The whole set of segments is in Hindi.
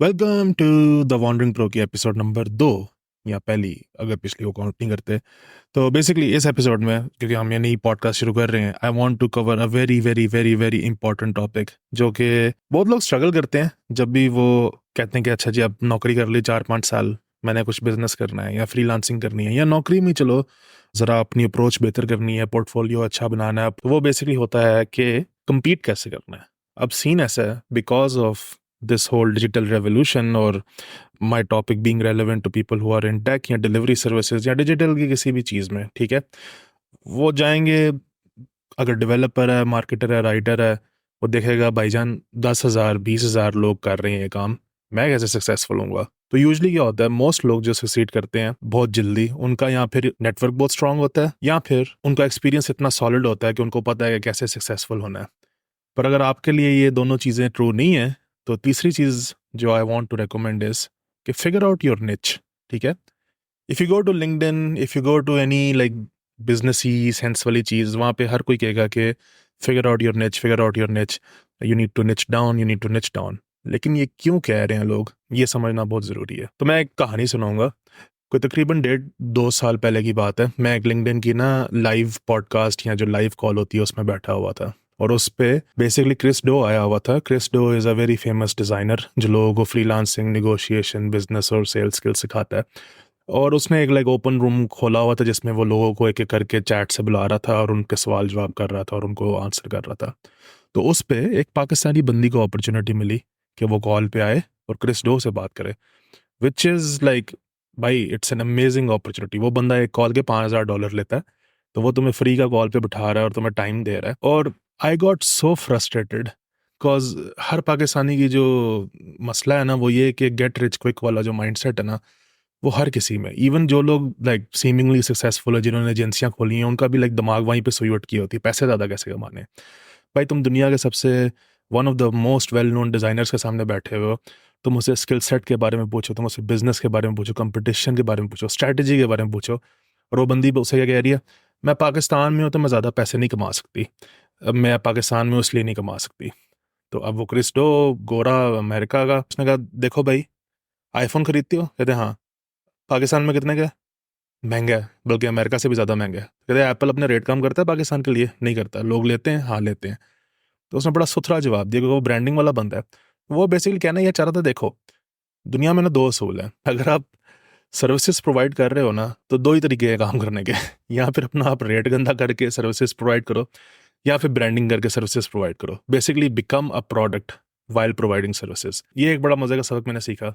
Welcome to the wandering pro की एपिसोड नंबर 2 या पहली, अगर पिछली को काउंट नहीं करते। तो बेसिकली इस एपिसोड में, क्योंकि हम ये नई पॉडकास्ट शुरू कर रहे हैं, I want to cover a very very very very important topic जो कि बहुत लोग स्ट्रगल करते हैं जब भी वो कहते हैं कि अच्छा जी अब नौकरी कर ली 4-5 साल, मैंने कुछ बिजनेस करना है या फ्रीलांसिंग करनी है या नौकरी में चलो ज़रा अपनी अप्रोच बेहतर करनी है, पोर्टफोलियो अच्छा बनाना है। तो वो बेसिकली होता है कि compete कैसे करना है। अब सीन ऐसा है because of this whole digital revolution और my topic being relevant to people who are in tech या डिलीवरी सर्विसेज या डिजिटल की किसी भी चीज़ में, ठीक है। वो जाएंगे, अगर डेवलपर है, मार्केटर है, राइटर है, वो देखेगा भाईजान 10,000 20,000 लोग कर रहे हैं ये काम, मैं कैसे सक्सेसफुल होऊंगा। तो यूजली क्या होता है, मोस्ट लोग जो सक्सीड करते हैं बहुत जल्दी, उनका या फिर नेटवर्क बहुत स्ट्रांग होता है या फिर उनका एक्सपीरियंस इतना सॉलिड होता है कि उनको पता है कि कैसे सक्सेसफुल होना है। पर अगर आपके लिए ये दोनों चीज़ें ट्रू नहीं है, तो तीसरी चीज़ जो I want to recommend is कि फिगर आउट योर निच, ठीक है। If you go to LinkedIn, if you go to any like businessy sense वाली चीज़, वहाँ पे हर कोई कहेगा कि figure out your niche, figure out your niche, you need to niche down, you need to niche down. लेकिन ये क्यों कह रहे हैं लोग, ये समझना बहुत ज़रूरी है। तो मैं एक कहानी सुनाऊंगा। कोई तकरीबन 1.5-2 साल पहले की बात है। मैं एक लिंक्डइन की ना लाइव पॉडकास्ट या जो लाइव कॉल होती है उसमें बैठा हुआ था, और उस पे बेसिकली क्रिस डो आया हुआ था। Chris Do is a very famous designer जो लोगों को फ्रीलांसिंग, नेगोशिएशन, बिजनेस और सेल्स स्किल सिखाता है। और उसने एक लाइक ओपन रूम खोला हुआ था जिसमें वो लोगों को एक एक करके चैट से बुला रहा था और उनके सवाल जवाब कर रहा था और उनको आंसर कर रहा था। तो उस पे एक पाकिस्तानी बंदी को अपॉर्चुनिटी मिली कि वो कॉल पे आए और क्रिस डो से बात करे, विच इज़ लाइक, भाई इट्स एन अमेजिंग अपॉर्चुनिटी। वो बंदा एक कॉल के $5,000 लेता है, तो वो तुम्हें फ्री का कॉल पे बिठा रहा है और तुम्हें टाइम दे रहा है। और I got so frustrated because हर पाकिस्तानी की जो मसला है ना, वो ये कि गेट रिच क्विक वाला जो माइंडसेट है ना, वो हर किसी में, इवन जो लोग लाइक सीमिंगली सक्सेसफुल है, जिन्होंने एजेंसियां खोली हैं, उनका भी लाइक दिमाग वहीं पे सुई अटकी होती है, पैसे ज़्यादा कैसे कमाने हैं। भाई तुम दुनिया के सबसे one of the most well known designers के सामने बैठे हुए हो, तुम उसे स्किल सेट के बारे में पूछो, तुम उसे बिजनेस के बारे में पूछो, कंपटीशन के बारे में पूछो, स्ट्रैटेजी के बारे में पूछो, और वो बंदी उसे क्या कह रही है, मैं पाकिस्तान में हूँ तो मैं ज़्यादा पैसे नहीं कमा सकती, अब मैं पाकिस्तान में हूँ इसलिए नहीं कमा सकती। तो अब वो क्रिस्टो गोरा अमेरिका का, उसने कहा देखो भाई, आईफोन खरीदती हो? कहते हाँ। पाकिस्तान में कितने का? महंगा है, बल्कि अमेरिका से भी ज़्यादा महंगा है। कहते एप्पल अपने रेट कम करता है पाकिस्तान के लिए? नहीं करता। लोग लेते हैं? हाँ लेते हैं। तो उसने बड़ा सुथरा जवाब दिया, क्योंकि वो ब्रांडिंग वाला बंदा है। वो बेसिकली कहना यह चाह रहा था, देखो दुनिया में ना दो असूल हैं, अगर आप सर्विसेज प्रोवाइड कर रहे हो ना, तो दो ही तरीके हैं काम करने के या फिर अपना आप रेट गंदा करके सर्विसेज प्रोवाइड करो, या फिर ब्रांडिंग करके सर्विसेज प्रोवाइड करो। Basically become a product while providing services. ये एक बड़ा मजे का सबक मैंने सीखा।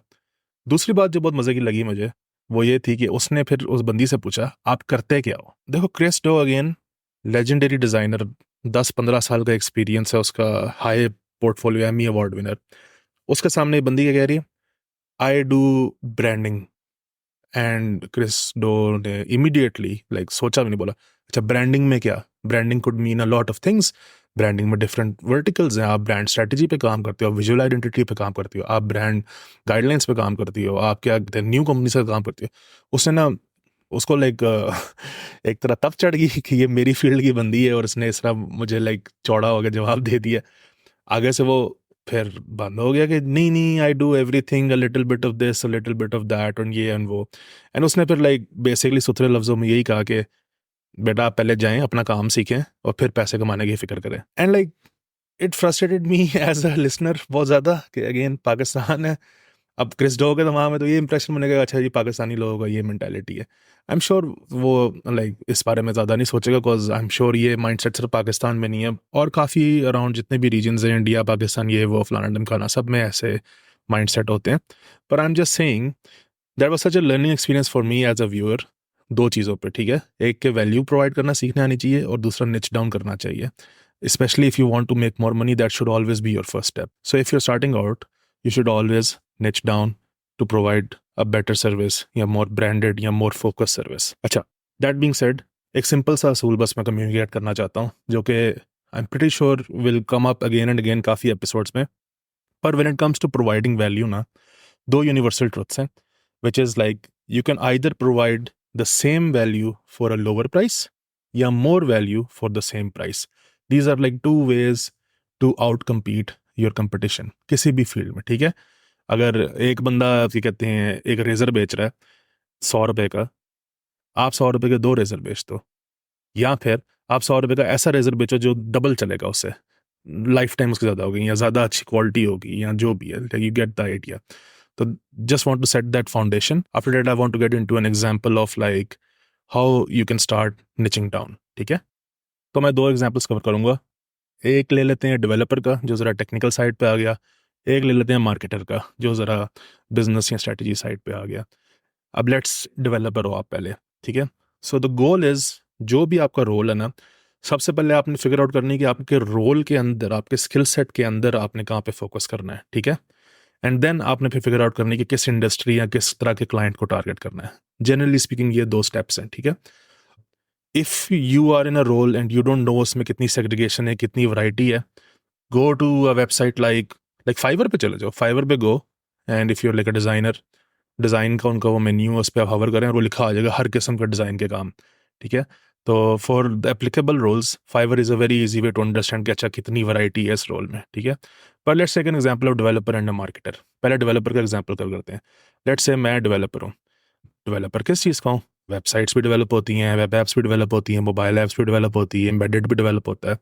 दूसरी बात जो बहुत मजे की लगी मुझे, वो ये थी कि उसने फिर उस बंदी से पूछा आप करते क्या हो। देखो Chris Do again legendary designer, 10-15 साल का एक्सपीरियंस है उसका, high portfolio, Emmy award winner. उसके सामने एक बंदी क्या कह रही है, I do branding. And Chris Do ने इमीडिएटली लाइक सोचा भी नहीं, बोला अच्छा ब्रांडिंग में क्या? Branding could mean a lot of things. Branding में डिफरेंट वर्टिकल्स हैं, आप ब्रांड स्ट्रेटजी पे काम करते हो, विजुअल आइडेंटिटी पे काम करती हो, आप ब्रांड गाइडलाइंस पे काम करती हो, आप क्या न्यू कंपनी से काम करती हो। उसने ना उसको लाइक एक तरह तब चढ़ गई कि ये मेरी फील्ड की बंदी है और इसने इस तरह मुझे लाइक चौड़ा होकर जवाब दे दिया। आगे से वो फिर बंद हो गया कि नहीं नहीं, I do everything, a little bit of this, a little bit of that, और ये एंड वो। एंड उसने फिर लाइक बेसिकली सुथरे लफ्जों में यही कहा कि बेटा आप पहले जाएं, अपना काम सीखें और फिर पैसे कमाने की फिक्र करें। And like it frustrated me as a listener बहुत ज़्यादा कि अगेन पाकिस्तान है। अब क्रिस डो के दिमाग में तो ये इंप्रेशन बनेगा, अच्छा जी पाकिस्तानी लोगों का ये मेंटालिटी है। आई एम श्योर वो लाइक इस बारे में ज़्यादा नहीं सोचेगा, बिकॉज आई एम श्योर ये माइंडसेट सिर्फ पाकिस्तान में नहीं है, और काफ़ी अराउंड जितने भी रीजन्स हैं, इंडिया, पाकिस्तान, ये वो फलाना ढमकाना, सब में ऐसे माइंडसेट होते हैं। पर I am just saying that was such a learning experience for me as a viewer. दो चीज़ों पे, ठीक है, एक के वैल्यू प्रोवाइड करना सीखने आनी चाहिए और दूसरा निच डाउन करना चाहिए। Especially if you want to make more money, that should always be your first step. So if you're starting out, you should always niche down to provide a better service या more branded या more focused service. अच्छा, that being said, एक simple सा असूल बस मैं communicate करना चाहता हूँ, जो कि I'm pretty sure will come up again and again काफ़ी episodes में। पर when it comes to providing value ना, दो universal truths हैं, which is like you can either provide the same value for a lower price या more value for the same price. These are like two ways to outcompete your competition किसी भी फील्ड में, ठीक है। अगर एक बंदा क्या कहते हैं एक रेजर बेच रहा है 100 रुपए का, आप 100 रुपए के दो रेजर बेच दो, या फिर आप 100 रुपए का ऐसा रेजर बेचो जो डबल चलेगा उससे, लाइफ टाइम उसकी ज़्यादा होगी या ज़्यादा अच्छी क्वालिटी होगी या जो भी है, यू गेट द आइडिया। तो just want to set that foundation. After that I want to get into an example of like how you can start niching down. ठीक है, तो मैं दो एग्जांपल्स कवर करूंगा। एक ले लेते हैं डेवलपर का जो ज़रा टेक्निकल साइड पे आ गया, एक ले लेते हैं मार्केटर का जो ज़रा बिजनेस या स्ट्रेटजी साइड पे आ गया। अब लेट्स डेवलपर हो आप पहले, ठीक है। सो द गोल इज, जो भी आपका रोल है ना, सबसे पहले आपने फिगर आउट करनी है कि आपके रोल के अंदर, आपके स्किल सेट के अंदर आपने कहाँ पे फोकस करना है, ठीक है। एंड देन आपने फिर फिगर आउट करनी है कि किस इंडस्ट्री या किस तरह के क्लाइंट को टारगेट करना है। जनरली स्पीकिंग ये दो स्टेप्स हैं, ठीक है। If you are in a role and you don't know उसमें कितनी सेग्रीगेशन है, कितनी वैरायटी है, go to a website like Fiverr पे चले जाओ। फाइवर पे go, and if you're like a designer, design का उनका वो मेन्यू, उस पर आप हवर करें और वो लिखा आ जाएगा हर किस्म का डिज़ाइन के काम, ठीक है। तो for the applicable roles Fiverr is a very easy way to understand कि अच्छा कितनी वैरायटी है इस रोल में, ठीक है। पर let's take an example of developer and a marketer. पहले डेवलपर का एग्जांपल कर करते हैं। लेट्स से मैं डेवलपर हूँ। डेवलपर किस चीज़ का हूँ? वेबसाइट्स भी डेवलप होती हैं, वेब एप्स भी डेवलप होती हैं, मोबाइल ऐप्स भी डेवलप होती है, एम्बेडेड भी डेवलप होता है।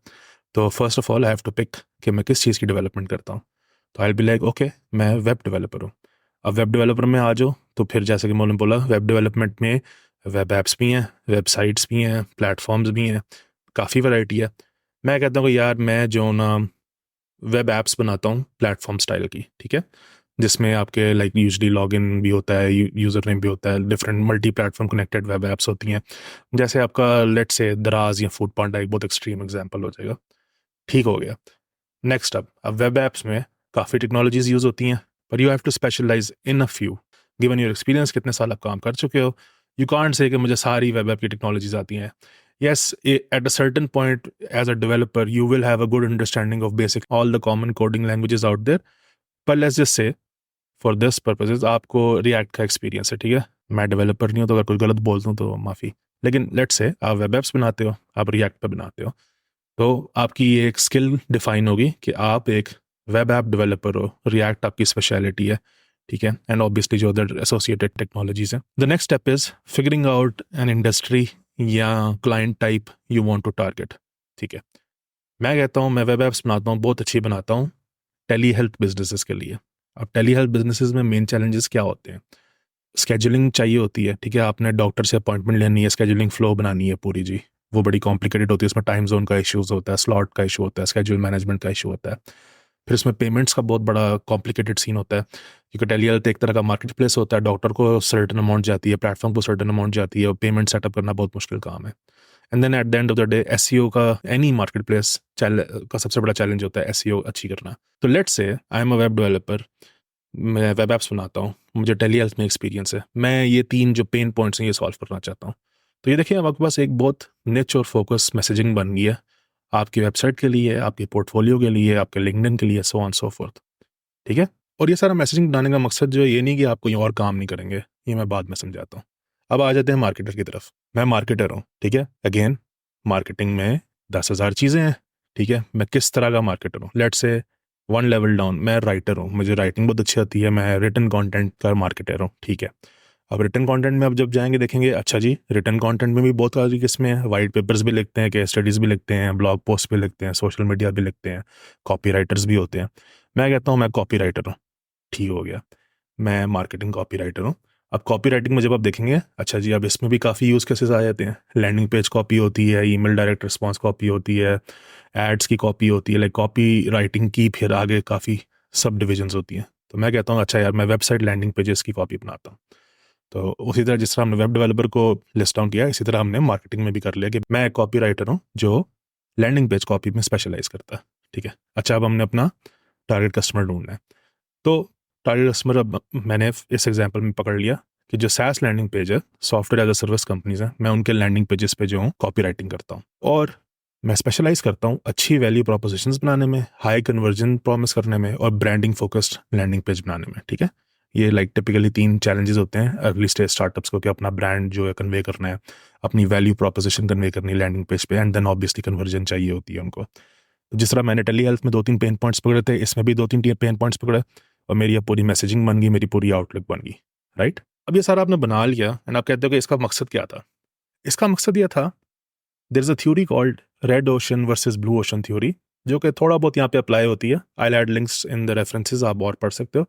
तो first of all I have to pick कि मैं किस चीज़ की डेवलपमेंट करता हूँ। तो आई बी लाइक ओके, मैं वेब डेवलपर हूँ। अब वेब डेवलपर में आ जाओ तो फिर जैसे कि मैंने बोला, वेब डेवलपमेंट में वेब एप्स भी हैं, वेबसाइट्स भी हैं, प्लेटफॉर्म्स भी हैं, काफ़ी वैरायटी है। मैं कहता हूँ कि यार मैं जो ना वेब एप्स बनाता हूँ प्लेटफॉर्म स्टाइल की, ठीक है, जिसमें आपके लाइक यूजली लॉगिन भी होता है, यूज़र नेम भी होता है, different multi platform connected web apps होती हैं। जैसे आपका लेट्स से दराज या फूड पांडा एक बहुत एक्सट्रीम एग्जांपल हो जाएगा, ठीक हो गया। नेक्स्ट अब वेब एप्स में काफ़ी टेक्नोलॉजीज यूज़ होती हैं, पर you have to specialize in a few. Given your experience, कितने साल आप काम कर चुके हो, यू कांट से कि मुझे सारी वेब ऐप की टेक्नोलॉजीज आती हैं। yes, at a certain point as a developer you will have a good understanding of basic all the common coding languages out there, पर let's just say for this purposes आपको रिएक्ट का एक्सपीरियंस है, ठीक है। मैं डेवलपर नहीं हूँ तो अगर कुछ गलत बोल दूँ तो माफ़ी, लेकिन लेट्स से आप वेब एप्स बनाते हो, आप रिएक्ट पे बनाते हो, तो आपकी ये एक स्किल डिफाइन होगी कि आप एक वेब ऐप डेवलपर हो, रिएक्ट आपकी स्पेशलिटी है, ठीक है। एंड ऑब्वियसली जो अदर एसोसिएटेड टेक्नोलॉजीज हैं। The next step is figuring out an industry या client type you want to target, ठीक है। मैं कहता हूँ मैं वेब एप्स बनाता हूँ, बहुत अच्छी बनाता हूँ टेली हेल्थ बिजनेसेस के लिए। अब टेली हेल्थ बिजनेसेस में मेन चैलेंजेस क्या होते हैं? स्केजुलिंग चाहिए होती है, ठीक है। आपने डॉक्टर से अपॉइंटमेंट लेनी है, स्केजुलिंग फ्लो बनानी है पूरी जी, वो बड़ी कॉम्प्लिकेटेड होती है। उसमें टाइम जोन का इश्यूज होता है, स्लॉट का इशू होता है, स्केड्यूल मैनेजमेंट का इशू होता है। फिर उसमें पेमेंट्स का बहुत बड़ा कॉम्प्लिकेटेड सीन होता है, क्योंकि टेली हेल्थ एक तरह का मार्केट प्लेस होता है। डॉक्टर को सर्टन अमाउंट जाती है, प्लेटफॉर्म को सर्टन अमाउंट जाती है, और पेमेंट सेटअप करना बहुत मुश्किल काम है। And then at the end of the day SEO का, एनी मार्केट प्लेस का सबसे बड़ा चैलेंज होता है एसईओ अच्छी करना। तो let's say I am a web developer, मैं वेब एप्स बनाता हूँ, मुझे टेली हेल्थ में एक्सपीरियंस है, मैं ये तीन जो पेन पॉइंट्स हैं ये सॉल्व करना चाहता हूँ। तो ये देखिए अब आपके पास एक बहुत निच और फोकस मैसेजिंग बन गई है आपकी वेबसाइट के लिए, आपके पोर्टफोलियो के लिए, आपके लिंक्डइन के लिए, सो ऑन सो फोर्थ, ठीक है। और ये सारा मैसेजिंग बनाने का मकसद जो है ये नहीं कि आप कोई और काम नहीं करेंगे, ये मैं बाद में समझाता हूँ। अब आ जाते हैं मार्केटर की तरफ। मैं मार्केटर हूँ, ठीक है। अगेन मार्केटिंग में 10,000 चीज़ें हैं, ठीक है। मैं किस तरह का मार्केटर हूँ? Let's say one level down, मैं राइटर हूँ, मुझे राइटिंग बहुत अच्छी आती है, मैं रिटन कंटेंट का मार्केटर हूँ, ठीक है। अब रिटन कंटेंट में अब जब जाएंगे देखेंगे, अच्छा जी रिटन कंटेंट में भी बहुत सारी किस्में हैं, वाइट पेपर्स भी लिखते हैं, केस स्टडीज़ भी लिखते हैं, ब्लॉग पोस्ट भी लिखते हैं, सोशल मीडिया भी लिखते हैं, कॉपी राइटर्स भी होते हैं। मैं कहता हूँ मैं कॉपी राइटर हूँ, ठीक हो गया, मैं मार्केटिंग कॉपी राइटर हूँ। अब कॉपी राइटिंग में जब आप देखेंगे, अच्छा जी अब इसमें भी काफ़ी यूज़ केसेस आ जाते हैं। लैंडिंग पेज कॉपी होती है, ईमेल डायरेक्ट रिस्पॉन्स कॉपी होती है, एड्स की कॉपी होती है, लाइक कॉपी राइटिंग की फिर आगे काफ़ी सब डिविजन्स होती हैं। तो मैं कहता हूँ अच्छा यार मैं वेबसाइट लैंडिंग पेजेस की कॉपी बनाता हूँ। तो उसी तरह जिस तरह हमने वेब डेवलपर को लिस्ट डाउन किया, इसी तरह हमने मार्केटिंग में भी कर लिया कि मैं एक कॉपी राइटर हूँ जो लैंडिंग पेज कॉपी में स्पेशलाइज करता है, ठीक है। अच्छा अब हमने अपना टारगेट कस्टमर ढूंढना है। तो टारगेट कस्टमर अब मैंने इस एग्जांपल में पकड़ लिया कि जो सैस लैंडिंग पेज है, software as a service companies हैं, मैं उनके लैंडिंग पेजेस पे जो हूँ कॉपी राइटिंग करता हूँ, और मैं स्पेशलाइज करता हूँ अच्छी वैल्यू प्रोपोजिशंस बनाने में, हाई कन्वर्जन प्रॉमिस करने में, और ब्रांडिंग फोकस्ड लैंडिंग पेज बनाने में, ठीक है। ये लाइक टिपिकली 3 चैलेंजेस होते हैं अर्ली स्टेज स्टार्टअप्स को, कि अपना ब्रांड जो है कन्वे करना है, अपनी वैल्यू प्रोपोजिशन कन्वे करनी है लैंडिंग पेज पे, एंड देन ऑब्वियसली कन्वर्जन चाहिए होती है उनको। तो जिस तरह मैंने टेली हेल्थ में 2-3 पेन पॉइंट्स पकड़े थे, इसमें भी 2-3 पेन पॉइंट्स पकड़े, और मेरी अब पूरी मैसेजिंग बन गई, मेरी पूरी आउटलुक बन गई, राइट। अब ये सारा आपने बना लिया एंड आप कहते हो कि इसका मकसद क्या था। इसका मकसद ये था, there is a theory called red ocean versus blue ocean theory, जो कि थोड़ा बहुत यहाँ पे अप्लाई होती है। I add links in the references, आप और पढ़ सकते हो।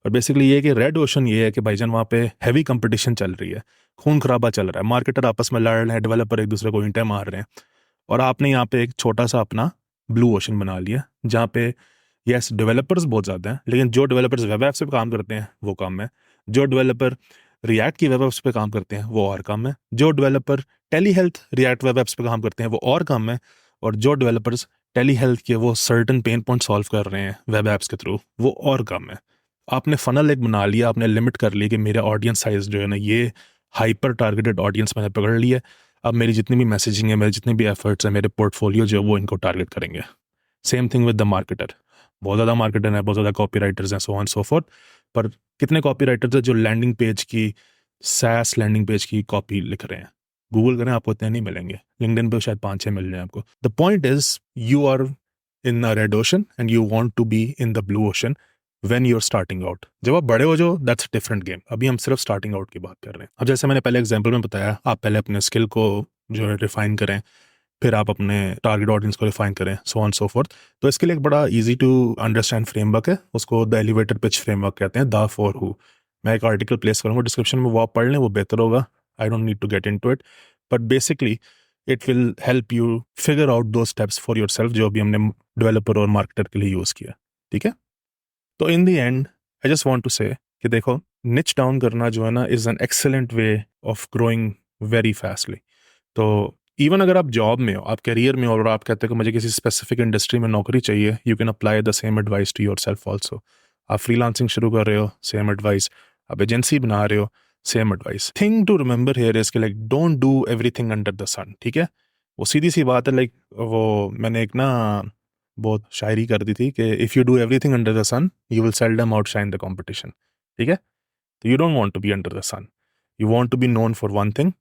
और बेसिकली ये है कि रेड ओशन ये है कि भाईजान वहाँ पे हैवी कंपटीशन चल रही है, खून खराबा चल रहा है, मार्केटर आपस में लड़ रहे हैं, डेवलपर एक दूसरे को ईंटें मार रहे हैं, और आपने यहाँ पे एक छोटा सा अपना ब्लू ओशन बना लिया जहाँ पे यस डेवलपर्स बहुत ज़्यादा हैं, लेकिन जो डेवलपर्स वेब ऐप्स पे काम करते हैं वो कम है, जो डेवलपर रिएक्ट की वेब ऐप्स पे काम करते हैं वो और कम है, जो developer tele health React web apps पे काम करते हैं वो और कम है, और जो डेवलपर्स टेली हेल्थ के वो सर्टन पेन पॉइंट सॉल्व कर रहे हैं वेब ऐप्स के थ्रू वो और कम है। आपने फनल एक बना लिया, आपने लिमिट कर ली कि मेरा ऑडियंस साइज जो है ना, ये हाइपर टारगेटेड ऑडियंस मैंने पकड़ लिया है। अब मेरी जितनी भी मैसेजिंग है, मेरे जितने भी एफर्ट्स हैं, मेरे पोर्टफोलियो जो है वो इनको टारगेट करेंगे। Same thing with the marketer, बहुत ज़्यादा मार्केटर हैं, बहुत ज़्यादा कॉपी राइटर्स हैं, सो ऑन सो फोर्थ, पर कितने कॉपी राइटर्स हैं जो लैंडिंग पेज की, सैस लैंडिंग पेज की कॉपी लिख रहे हैं। गूगल करें, आपको इतने नहीं मिलेंगे, लिंक्डइन पे शायद 5-6 मिल जाए आपको। The point is you are in a red ocean and you want to be in the blue ocean when you are starting out. जब आप बड़े हो जाओ दैट्स डिफरेंट गेम, अभी हम सिर्फ स्टार्टिंग आउट की बात कर रहे हैं। अब जैसे मैंने पहले एग्जाम्पल में बताया, आप पहले अपने स्किल को जो है रिफाइन करें, फिर आप अपने टारगेट ऑडियंस को रिफाइन करें, सो ऑन सो फोर्थ। तो इसके लिए एक बड़ा इजी टू अंडरस्टैंड फ्रेमवर्क है, उसको द एलिवेटर पिच फ्रेमवर्क कहते हैं, द फॉर हु। मैं एक आर्टिकल प्लेस करूँगा डिस्क्रिप्शन में, वो आप पढ़ लें, वो बेहतर होगा। I don't need to get into it, but basically it will help you figure out दो स्टेप्स फॉर योर सेल्फ जो अभी हमने डेवलपर और मार्केटर के लिए यूज़ किया, ठीक है। तो in the end I just want to say कि देखो, निच डाउन करना जो है ना is an excellent way of growing very fastly. तो इवन अगर आप जॉब में हो, आप करियर में हो, और आप कहते हो कि मुझे किसी स्पेसिफिक इंडस्ट्री में नौकरी चाहिए, you can apply the same advice to yourself also. आप फ्रीलांसिंग शुरू कर रहे हो, सेम एडवाइस। आप एजेंसी बना रहे हो, same advice. Thing to remember here is कि like don't do everything under the sun, ठीक है। वो सीधी सी बात है, लाइक वो मैंने एक ना बहुत शायरी कर दी थी कि if you do everything under the sun you will seldom outshine the competition, ठीक है। तो you don't want to be under the sun, you want to be known for one thing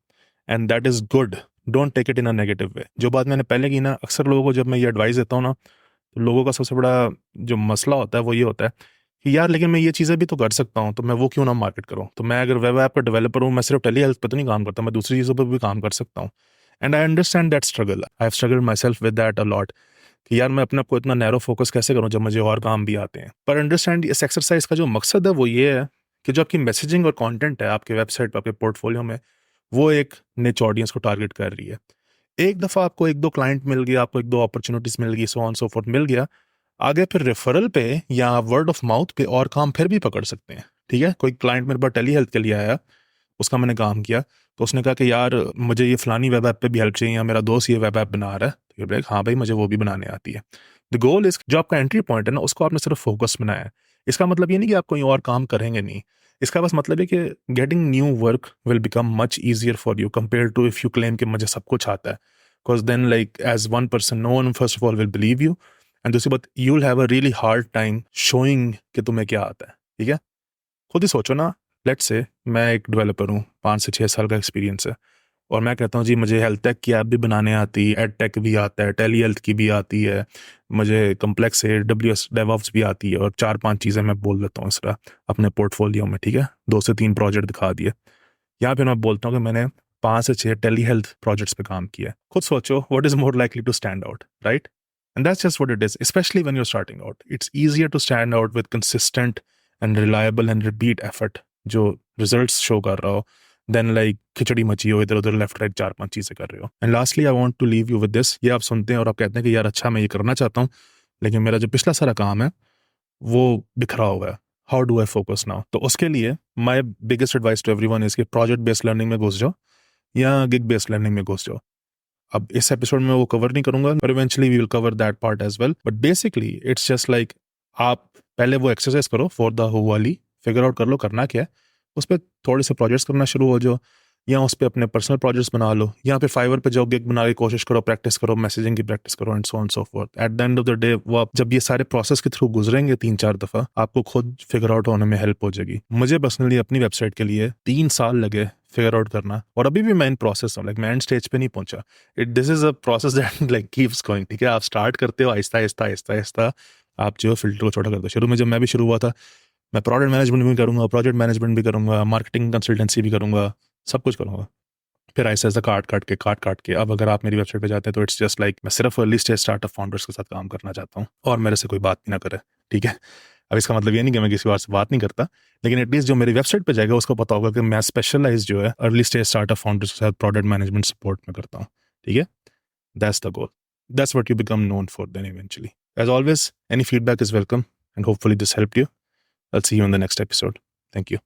and that is good. Don't take it in a negative way. जो बात मैंने पहले की ना, अक्सर लोगों को जब मैं ये एडवाइस देता हूँ ना, तो लोगों का सबसे बड़ा जो मसला होता है वो ये होता है कि यार लेकिन मैं ये चीज़ें भी तो कर सकता हूँ, तो मैं वो क्यों ना मार्केट करूँ। तो मैं अगर वेब ऐप का डेवलपर हूँ, मैं सिर्फ टेली हेल्थ पर तो नहीं काम करता, मैं दूसरी चीज़ों पर भी काम कर सकता हूँ। And I understand that struggle, I have struggled my self with that a lot कि यार मैं अपने आप को इतना नैरो फोकस कैसे करूँ जब मुझे और काम भी आते हैं। पर अंडरस्टैंड, इस एक्सरसाइज का जो मकसद है वो ये है कि जो आपकी मैसेजिंग और कंटेंट है आपके वेबसाइट पर, आपके पोर्टफोलियो में, वो एक निच ऑडियंस को टारगेट कर रही है। एक दफ़ा आपको 1-2 क्लाइंट मिल गया, आपको 1-2 अपॉर्चुनिटीज मिल गई, सो ऑन सो फोर्थ मिल गया, आगे फिर रेफरल पे या वर्ड ऑफ माउथ पे और काम फिर भी पकड़ सकते हैं, ठीक है। कोई क्लाइंट मेरे पास टेली हेल्थ के लिए आया, उसका मैंने काम किया, तो उसने कहा कि यार मुझे ये फलानी वेब ऐप पे भी हेल्प चाहिए, या मेरा दोस्त ये वेब ऐप बना रहा है, तो ये हाँ भाई मुझे वो भी बनाने आती है। द गोल इज, जो आपका एंट्री पॉइंट है ना, उसको आपने सिर्फ फोकस बनाया है। इसका मतलब ये नहीं कि आप कोई और काम करेंगे नहीं, इसका बस मतलब है कि getting new work will become much easier for you compare to if you claim कि मुझे सब कुछ आता है। Because then like as one person no one first of all will believe you, and दूसरी बात you will have a really hard time showing कि तुम्हें क्या आता है, ठीक है। खुद ही सोचो ना, लेट्स से मैं एक डेवलपर हूँ, 5 से 6 साल का एक्सपीरियंस है, और मैं कहता हूँ जी मुझे हेल्थ टेक की ऐप भी बनाने आती है, एड टेक भी आता है, टेली हेल्थ की भी आती है, मुझे कम्प्लेक्स है AWS डेवऑप्स भी आती है, और 4-5 चीज़ें मैं बोल देता हूँ इस तरह अपने पोर्टफोलियो में, ठीक है। 2 से 3 प्रोजेक्ट दिखा दिए, या फिर मैं बोलता हूँ कि मैंने 5 से 6 टेली हेल्थ प्रोजेक्ट्स पे काम किया है। खुद सोचो what is more likely to stand out, right? And that's just what it is, especially when you are starting out. It's easier to stand out with consistent and reliable and repeat effort जो रिजल्ट्स शो कर रहा हो, देन लाइक खिचड़ी मची हो, इधर उधर लेफ्ट राइट 4-5 चीज़ें कर रहे हो। And lastly I want to leave you with this. ये आप सुनते हैं और आप कहते हैं कि यार अच्छा मैं ये करना चाहता हूँ, लेकिन मेरा जो पिछला सारा काम है वो बिखरा हुआ है, how do I focus now? तो उसके लिए my biggest advice to everyone is कि प्रोजेक्ट बेस्ड लर्निंग में घुस जाओ या गिग बेस्ड लर्निंग में घुस जाओ। अब इस एपिसोड में वो कवर नहीं करूंगा, पर eventually we will cover that part as well. But basically it's just like आप पहले वो एक्सरसाइज करो फॉर द हु वाली, फिगर आउट कर लो करना क्या है, उस पर थोड़े से प्रोजेक्ट्स करना शुरू हो जाओ, या उस पर अपने पर्सनल प्रोजेक्ट्स बना लो, या फिर फाइवर पे जाओ, गिग बना के कोशिश करो, प्रैक्टिस करो, मैसेजिंग की प्रैक्टिस करो, and so on so fourth. Eight the end of the day वो आप जब ये सारे प्रोसेस के थ्रू गुजरेंगे 3-4 दफ़ा, आपको खुद फिगर आउट होने में हेल्प हो जाएगी। मुझे पर्सनली अपनी वेबसाइट के लिए 3 साल लगे फिगर आउट करना, और अभी भी मैं इन प्रोसेस हूँ, लाइक मैं एंड स्टेज पे नहीं पहुंचा। This is a process that like keeps going, ठीक है। आप स्टार्ट करते हो आहिस्ता आहिस्ता आहिस्ता आहिस्ता, आप जो फिल्टर को छोटा करते हो। शुरू में जब मैं भी शुरू हुआ था, मैं प्रोडक्ट मैनेजमेंट भी करूँगा, प्रोजेक्ट मैनेजमेंट भी करूँगा, मार्केटिंग कंसल्टेंसी भी करूँगा, सब कुछ करूँगा। फिर ऐसे ऐसा काट के अब अगर आप मेरी वेबसाइट पे जाते हैं तो इट्स जस्ट लाइक मैं सिर्फ अर्ली स्टेज स्टार्टअप फाउंडर्स के साथ काम करना चाहता हूँ और मेरे से कोई बात भी ना करे, ठीक है। अब इसका मतलब ये नहीं कि मैं किसी और से बात नहीं करता, लेकिन एटलीस्ट जो मेरी वेबसाइट पे जाएगा उसको पता होगा कि मैं स्पेशलाइज जो है अर्ली स्टेज स्टार्टअप फाउंडर्स के साथ प्रोडक्ट मैनेजमेंट सपोर्ट में करता हूँ, ठीक है। That's the goal, that's what you become known for then eventually. As always, any feedback is welcome and hopefully this helped you. I'll see you in the next episode. Thank you.